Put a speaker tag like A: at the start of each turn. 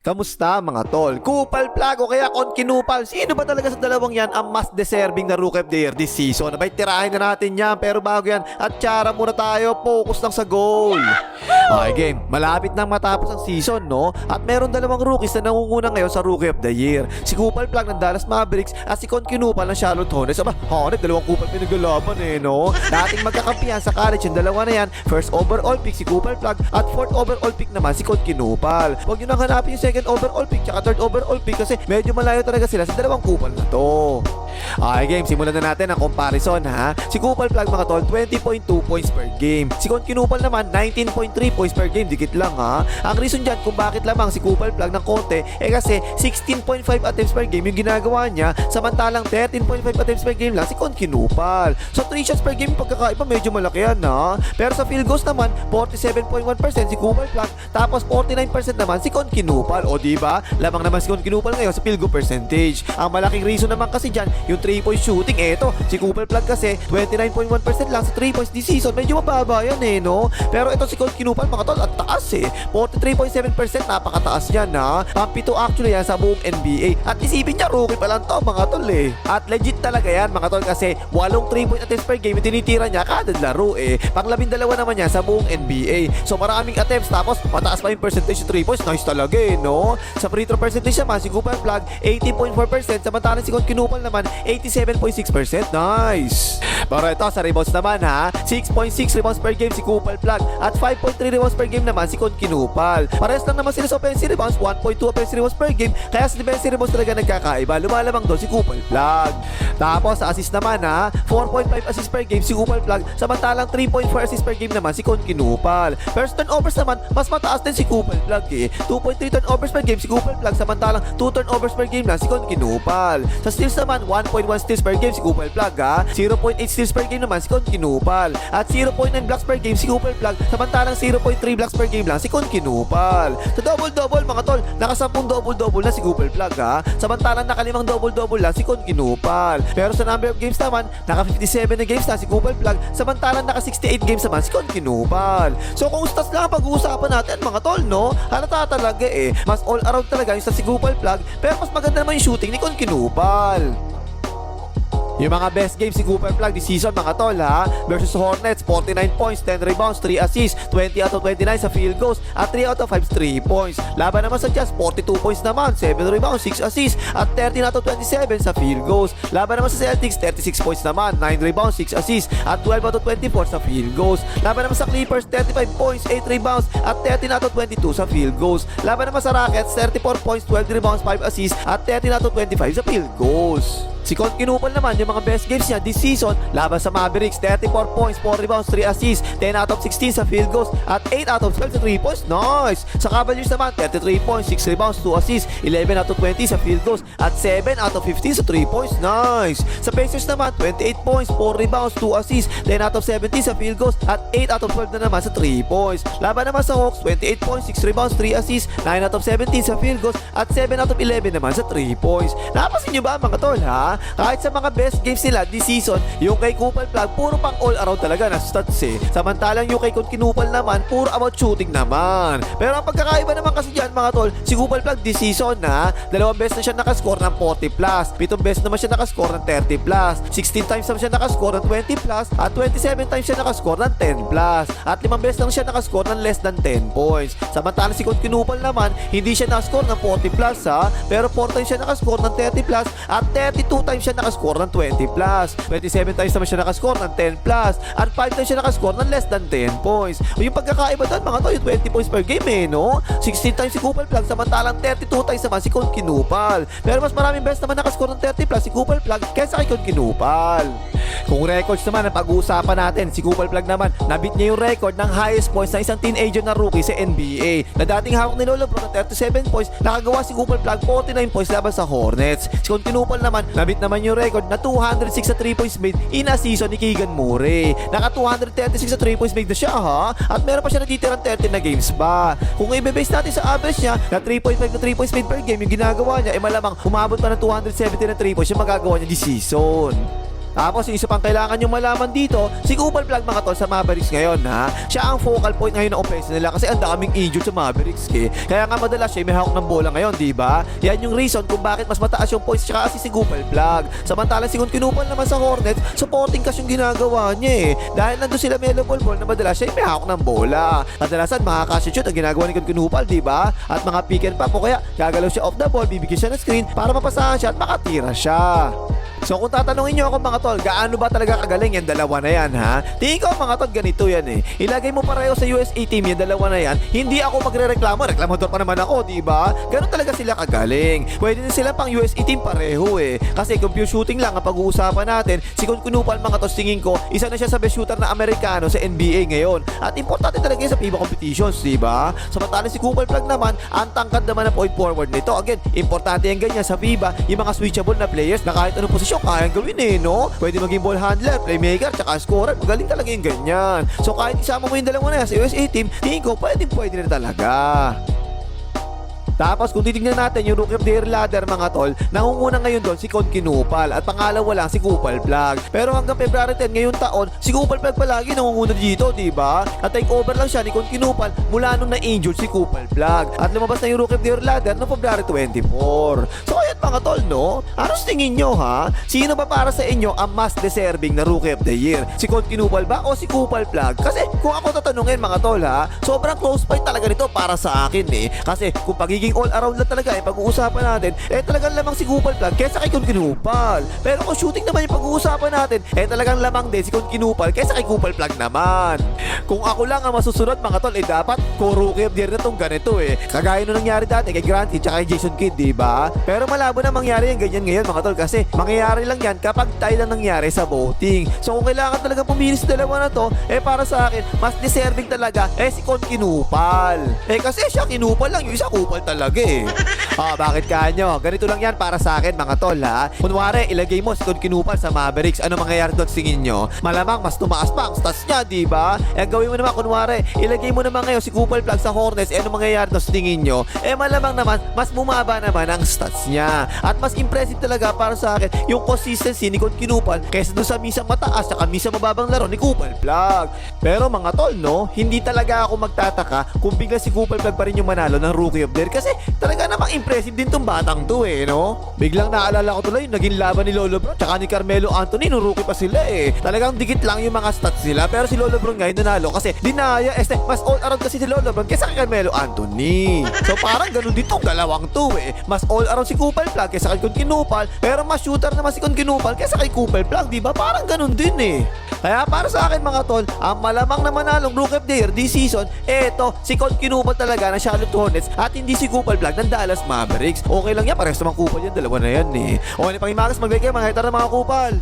A: Kamusta mga tol? Kupal Plug o kaya Konkinupal? Sino ba talaga sa dalawang yan ang mas deserving na Rookie of the Year this season? Abay, tirahin na natin yan. Pero bago yan, at tsara muna tayo. Focus lang sa goal. Okay game, malapit nang matapos ang season, no? At meron dalawang rookies na nangunguna ngayon sa Rookie of the Year. Si Kupal Plug ng Dallas Mavericks at si Konkinupal ng Charlotte Hornets. Aba, Hornets, dalawang Kupal pinaglalaban no? Dating magkakampihan sa college yung dalawa na yan. First overall pick si Kupal Plug at fourth overall pick naman si Konkinupal. Huwag nyo nang hanapin yung second overall pick tsaka third overall pick kasi medyo malayo talaga sila sa dalawang Kupal na to. Okay game, simulan na natin ang comparison ha. Si Kupal Plug mga tol, 20.2 points per game. Si Konkinupal naman, 19.3 points per game. Dikit lang ha. Ang reason dyan kung bakit lamang si Kupal Plug ng konti kasi 16.5 attempts per game yung ginagawa niya, samantalang 13.5 attempts per game lang si Konkinupal. So 3 shots per game pagkakaiba medyo malaki yan ha. Pero sa field goals naman, 47.1% si Kupal Plug, tapos 49% naman si Konkinupal. O diba? Lamang naman si Konkinupal ngayon sa field goal percentage. Ang malaking reason naman kasi dyan, yung 3-point shooting. Eto, si Kupal Plug kasi 29.1% lang sa 3 points this season. Medyo mababa yan no? Pero ito si Konkinupal mga tol, at taas 43.7%, napakataas yan ha. Pampito actually yan sa buong NBA. At isipin niya, rookie pa lang to mga tol At legit talaga yan mga tol kasi 8 3-point attempts per game yung tinitira niya kada laro Pang-12 naman yan sa buong NBA. So maraming attempts tapos mataas pa yung percentage sa 3 points. Nice talaga no? Sa free throw percentage naman si Kupal Plug 80.4%, samantalang si Konkinupal naman 87.6%. Nice. Pero ito sa rebounds naman ha, 6.6 rebounds per game si Kupal Plug at 5.3 rebounds per game naman si Konkinupal. Parehas lang naman sila sa offensive rebounds, 1.2 offensive rebounds per game, kaya sa defensive rebounds talaga nagkakaiba. Lumalamang doon si Kupal Plug. Tapos sa assist naman ha, 4.5 assist per game si Kupal Plug, samantalang 3.4 assist per game naman si Konkinupal. Pero sa turnovers naman, mas mataas din si Kupal Plug 2.3 turnovers per game si Kupal Plug, samantalang 2 turnovers per game lang si Konkinupal. Sa steals naman, 1.1 steals per game si Kupal Plug 0.8 steals per game naman si Konkinupal, at 0.9 blocks per game si Kupal Plug, samantalang 0.3 blocks per game lang si Konkinupal. Sa double-double mga tol, nakasampung double-double na si Kupal Plug samantalang nakalimang double-double lang si Konkinupal. Pero sa number of games naman, naka 57 na games na si Kupal Plug, samantalang naka 68 games naman si Konkinupal. So kung stats lang ang pag-uusapan natin mga tol, no? Halata talaga mas all around talaga yung sa si Kupal Plug, pero mas maganda naman yung shooting ni Konkinupal. Yung mga best games si Kupal Plug this season mga tol versus Hornets, 49 points, 10 rebounds, 3 assists, 20 out of 29 sa field goals at 3 out of 5 3 points. Laban naman sa Jazz, 42 points naman, 7 rebounds, 6 assists at 13 out of 27 sa field goals. Laban naman sa Celtics, 36 points naman, 9 rebounds, 6 assists at 12 out of 24 sa field goals. Laban naman sa Clippers, 35 points, 8 rebounds at 13 out of 22 sa field goals. Laban naman sa Rockets, 34 points, 12 rebounds, 5 assists at 13 out of 25 sa field goals. Si Konkinupal naman, yung mga best games niya this season, laban sa Mavericks, 34 points, 4 rebounds, 3 assists, 10 out of 16 sa field goals, at 8 out of 12 sa 3 points. Nice! Sa Cavaliers naman, 33 points, 6 rebounds, 2 assists, 11 out of 20 sa field goals, at 7 out of 15 sa 3 points. Nice! Sa Pacers naman, 28 points, 4 rebounds, 2 assists, 10 out of 17 sa field goals, at 8 out of 12 na naman sa 3 points. Laban naman sa Hawks, 28 points, 6 rebounds, 3 assists, 9 out of 17 sa field goals, at 7 out of 11 naman sa 3 points. Napasin nyo ba mga tol Kahit sa mga best games nila this season, yung kay Kupal Plug, puro pang all around talaga na stats samantalang yung kay Konkinupal naman, puro about shooting naman. Pero ang pagkakaiba naman kasi dyan mga tol, si Kupal Plug this season dalawang best na siya nakascore ng 40 plus, 7 best naman siya nakascore ng 30 plus, 16 times naman siya nakascore ng 20 plus, at 27 times siya nakascore ng 10 plus, at 5 best lang siya nakascore ng less than 10 points. Samantalang si Konkinupal naman, hindi siya nakascore ng 40 plus pero 4 times siya nakascore ng 30 plus, at 32 times siya nakascore ng 20 plus, 27 times naman siya nakascore ng 10 plus, at 5 times siya nakascore ng less than 10 points. O yung pagkakaiba doon mga tol, yung 20 points per game no? 16 times si Kupal Plug, samantalang 32 times naman si Konkinupal. Pero mas maraming best naman nakascore ng 30 plus si Kupal Plug kaysa kay Konkinupal. Kung records naman ang pag-uusapan natin, si Kupal Plug naman, nabit niya yung record ng highest points ng isang teenager na rookie sa NBA. Na dating hawak ni Lolo Bro ng 37 points, nakagawa si Kupal Plug 49 points laban sa Hornets. Si Konkinupal naman, nabit naman yung record na 206 sa 3 points made in a season ni Keegan Murray. Naka 236 sa 3 points made na siya at meron pa siya natitirang 13 na games ba. Kung i-base natin sa average niya na 3.5 na 3 points made per game yung ginagawa niya, malamang umabot pa ng 270 na 3 points yung magagawa niya this season. Tapos yung isa pang kailangan nyo malaman dito, si Kupal Plug mga tol sa Mavericks ngayon ha. Siya ang focal point ngayon ng offense nila kasi ang daming injured sa Mavericks eh. Kaya nga madalas siya may hawak ng bola ngayon, di ba? Yan yung reason kung bakit mas mataas yung points tsaka si Kupal Plug. Samantalang si Kinupal naman sa Hornets, supporting cash yung ginagawa niya eh. Dahil nandun sila may ball na madalas siya may hawak ng bola. Kadalasan mga cash shoot ang ginagawa ni Kinupal, di ba? At mga pick and pop o kaya gagalaw siya off the ball, bibigyan siya ng screen para mapasahan siya at makatira siya. So kung tatanungin nyo ako mga tol, gaano ba talaga kagaling yung dalawa na yan ha? Tingin ko mga tol ganito yan eh. Ilagay mo pareho sa USA team yung dalawa na yan, hindi ako magre-reklamo, reklamador pa naman ako, di ba? Ganun talaga sila kagaling. Pwede din sila pang USA team pareho eh. Kasi kung pure shooting lang ang pag-uusapan natin, si Kinupal mga tol tingin ko, isa na siya sa best shooter na Amerikano sa NBA ngayon. At importante talaga yun sa FIBA competitions, di ba? Samantalang si Kupal Plug naman, ang tangkad naman na point forward nito. Again, importante yung ganyan sa FIBA, yung mga switchable na players na kahit anong posisyon kayang gawin eh, no? Pwede maging ball handler, playmaker, tsaka scorer. Magaling talaga yung ganyan. So kahit isama mo yung dalawa na yan sa USA team, tingin ko pwede na talaga. Tapos kung titignan natin yung Rookie of the Year ladder mga tol, nangunguna ngayon doon si Kinupal at pangalawa lang si Kupal Plug. Pero hanggang February 10 ngayong taon, si Kupal Plug palagi nangunguna dito, di ba? At take over lang siya ni Kinupal mula nung na-injured si Kupal Plug. At lumabas na yung Rookie of the Year ladder noong February 24. So ayan mga tol, no? Anong tingin nyo ha? Sino ba para sa inyo ang mas deserving na Rookie of the Year? Si Kinupal ba o si Kupal Plug? Kasi kung ako tatanungin mga tol ha, sobrang close fight talaga nito para sa akin eh. Kasi kung pagiging all around lang talaga eh, pag-uusapan natin, eh talagang lamang si Kupal Plug kaysa kay Kinupal. Pero kung shooting naman yung pag-uusapan natin, eh talagang lamang din si Kinupal kaysa kay Kupal Plug naman. Kung ako lang ang masusunod mga tol, eh dapat Rookie of the Year na tong ganito eh. Kagaya nung nangyari dati kay Grant Hill tsaka kay Jason Kidd, di ba? Pero malabo na mangyari yung ganyan ngayon mga tol kasi mangyayari lang yan kapag tayo lang nangyari sa voting. So kung kailangan talaga pumili sa dalawa na to, eh para sa akin, mas deserving talaga eh si Kinupal. Eh kasi siya Kinupal lang, yung isa Kupal talaga eh. Bakit kanyo? Ganito lang yan para sa akin mga tol ha. Kunwari, ilagay mo si Kinupal sa Mavericks, ano mangyayari doon tingin nyo? Malamang mas tumaas pa ang stats niya, di ba? Eh gawin mo naman kunwari, ilagay mo naman ngayon si Kupal Plug sa Hornets, ano mangyayari doon tingin nyo? Eh malamang naman, mas bumaba naman ang stats niya. At mas impressive talaga para sa akin yung consistency ni Kinupal kaysa doon sa misang mataas at misang mababang laro ni Kupal Plug. Pero mga tol, no? Hindi talaga ako magtataka kung bigla si Kupal Plug pa rin yung manalo ng Rookie of the Year kasi talaga namang impressive din tong batang to eh, no? Biglang naalala ko tuloy yung naging laban ni Lolo Bron tsaka ni Carmelo Anthony nung rookie pa sila eh. Talagang dikit lang yung mga stats nila pero si Lolo Bron ngayon nanalo kasi dinaya mas all around kasi si Lolo Bron kaysa kay Carmelo Anthony. So parang ganun din tong dalawang to eh. Mas all around si Kupal Plug kaysa kay Kinupal pero mas shooter naman si Kinupal kaysa kay Kupal Plug, di ba? Parang ganun din eh. Kaya para sa akin mga tol, ang malamang na manalong Rookie of the Year this season, eto, si Kinupal talaga ng Charlotte Hornets at hindi si Kupal Plug ng Dallas Mavericks. Okay lang yan, parehas naman Kupal yan, dalawa na yan eh. Okay na pang imagas, magbigay kayo mga hitar ng mga Kupal.